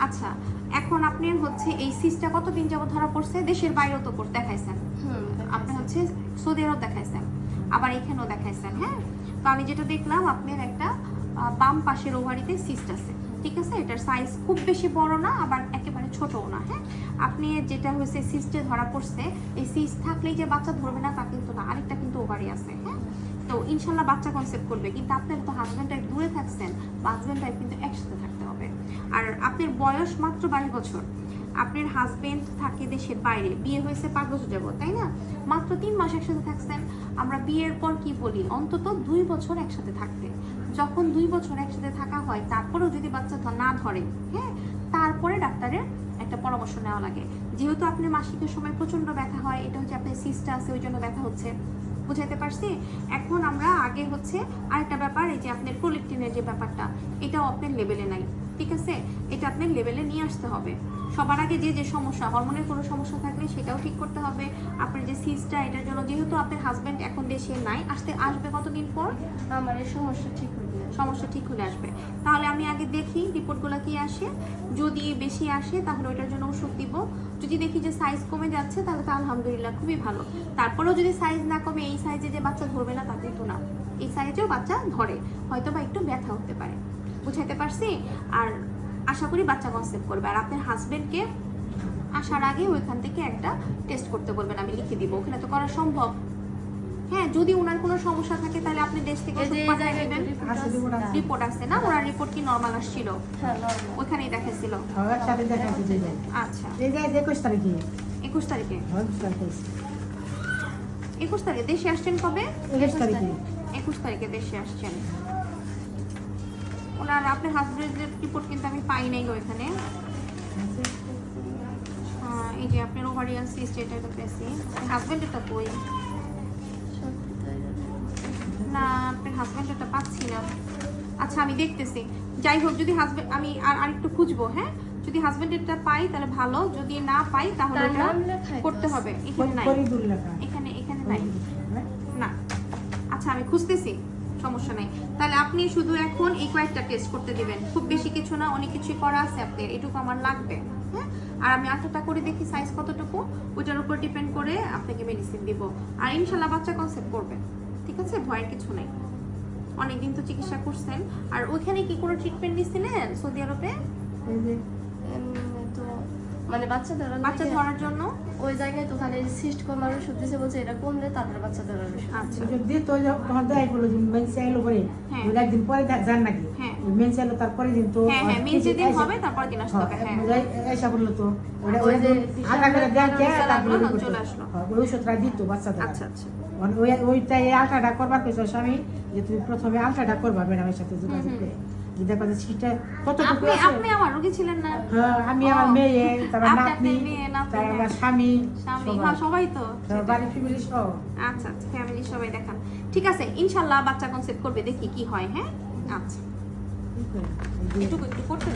আচ্ছা, এখন আপনার হচ্ছে এই সিস্টটা কতদিন যাবত ধরা পড়ছে? দেশের বাইরেও তো দেখাইছেন, আপনি হচ্ছে সৌদি আরব দেখাইছেন, আবার এখানেও দেখাইছেন। হ্যাঁ, তো আমি যেটা দেখলাম আপনার একটা বাম পাশের ওভারিতে সিস্ট আছে, ঠিক আছে? এটার সাইজ খুব বেশি বড় না, আবার একেবারে ছোটও না। হ্যাঁ, আপনি যেটা হয়েছে সিস্টে ধরা পড়ছে, এই সিস্ট থাকলেই যে বাচ্চা ধরবে না তা কিন্তু না, আরেকটা কিন্তু ওভারি আছে। হ্যাঁ, তো ইনশাল্লাহ বাচ্চা কনসেপ্ট করবে, কিন্তু আপনার তো হাজব্যান্ড ওয়াইফ দূরে থাকছেন, হাজব্যান্ড ওয়াইফ কিন্তু একসাথে থাকতে হবে। আর আপনার বয়স মাত্র 22 বছর, আপনার হাজবেন্ড থাকে দেশের বাইরে, বিয়ে হয়েছে 5 বছর যাবত, তাই না? মাত্র 3 মাস একসাথে থাকছেন। আমরা বিয়ের পর কি বলি, অন্তত 2 বছর একসাথে থাকতে। যখন 2 বছর একসাথে থাকা হয়, তারপরেও যদি বাচ্চা না ধরে, হ্যাঁ, তারপরে ডাক্তারের একটা পরামর্শ নেওয়া লাগে। যেহেতু আপনার মাসিকের সময় প্রচন্ড ব্যথা হয়, এটা হচ্ছে আপনার সিস্টটা আছে, ওই জন্য ব্যথা হচ্ছে। বুঝাইতে পারছি? এখন আমরা আগে হচ্ছে আরেকটা ব্যাপার, এই যে আপনার প্রোলেকটিনের যে ব্যাপারটা, এটাও আপনার লেভেলে নাই, ঠিক আছে? এটা আপনার লেভেলে নিয়ে আসতে হবে। সবার আগে যে সমস্যা, হরমোনের কোনো সমস্যা থাকলে সেটাও ঠিক করতে হবে। আপনার যে সিস্টটা, এটার জন্য যেহেতু আপনার হাজব্যান্ড এখন দেশে নাই, আসবে কতদিন পর? আমার এই সমস্যা ঠিক হলে আসবে। তাহলে আমি আগে দেখি রিপোর্টগুলো কি আসে, যদি বেশি আসে তাহলে ওইটার জন্য ওষুধ দিব। যদি দেখি যে সাইজ কমে যাচ্ছে তাহলে তো আলহামদুলিল্লাহ, খুবই ভালো। তারপরেও যদি সাইজ না কমে, এই সাইজে যে বাচ্চা ধরবে না তা কিন্তু না, এই সাইজেও বাচ্চা ধরে, হয়তো বা একটু ব্যথা হতে পারে। বুঝাইতে পারছি? আর আশা করি বাচ্চা কনসেপ্ট করবে। আর আপনার হাজবেন্ডকে আসার আগে ওইখান থেকে একটা টেস্ট করতে বলবেন, আমি লিখে দিব, ওখানে তো করা সম্ভব। হ্যাঁ, যদি ওনার কোনো সমস্যা থাকে তাহলে আপনি দেশ থেকে রিপোর্ট আছে না? ওনার রিপোর্ট কি নরমাল আসছিল? ওখানেই দেখাইছিল। আচ্ছা, 21 তারিখে 21 তারিখে 21 তারিখে দেশে আসছেন কবে? 21 তারিখে দেশে আসছেন। ওনার আপনার হাজবেন্ডের রিপোর্ট কিন্তু আমি পাই নাই ওইখানে। এই যে আপনার ওভারিয়ান সিস্ট, এটা তো পেয়েছি। হাজবেন্ডেরটা কই? না, আপনার হাজবেন্ডেরটা পাচ্ছি না। আচ্ছা, আমি দেখতেছি। যাই হোক, যদি হাজবেন্ড, আমি আর একটু খুঁজবো। হ্যাঁ, যদি হাজবেন্ডেরটা পাই তাহলে ভালো, যদি না পাই তাহলে এটা করতে হবে। এখানে নাই, এখানে নাই না। আচ্ছা, আমি খুঁজতেছি, সমস্যা নাই। তাহলে আপনি শুধু এখন এই কয়েকটা টেস্ট করতে দিবেন, খুব বেশি কিছু না, অনেক কিছুই করা আছে আপনার, এটুকু আমার লাগবে। হ্যাঁ, আর আমি আঠাটা করে দেখি সাইজ কতটুকু, ওইটার উপর ডিপেন্ড করে আপনাকে মেডিসিন দিব। আর ইনশাল্লাহ বাচ্চা কনসেপ্ট করবে, ঠিক আছে? ভয়ের কিছু নেই। অনেকদিন তো চিকিৎসা করছেন। আর ওইখানে কি কোনো ট্রিটমেন্ট নিছিলেন সৌদি আরবে? তো মানে বাচ্চা ধরার জন্য ওই জায়গায় তো খালি সিস্ট কমার ওষুধ দিছে, বলছে এটা কমলে তারপরে বাচ্চা ধরার ওষুধ। আচ্ছা, যদি তো তোমার দয়াই বলো যে মেন চাইলো পরে ওই একদিন পরে যান নাকি? মেন চাইলো তারপরে দিন তো, হ্যাঁ মেন যেদিন হবে তারপর দিন আসতে হবে। হ্যাঁ, এসা বললো তো ওই যে আটা করে দেন কে তারপরে চলে আসলো, ওই ওষুধটা দিত বাচ্চাদের। আচ্ছা আচ্ছা, ওইটাই আলট্রাটা করবার কইছো স্বামী যে তুমি প্রথমে আলট্রাটা করবা ম্যাডামের সাথে যোগাযোগ করে, যে দেখো যে সেটা কতটুকু আছে। আপনি আমার রোগী ছিলেন না? হ্যাঁ, আমি, আমার মেয়ে, তারপর নাতনি, তারপর আমার স্বামী, সবাই তো বাড়ির ফ্যামিলি সহ। আচ্ছা আচ্ছা, ফ্যামিলি সবাই দেখান। ঠিক আছে, ইনশাল্লাহ বাচ্চা কনসেপ্ট করবে, দেখি কি হয়। হ্যাঁ, আচ্ছা, একটু করতে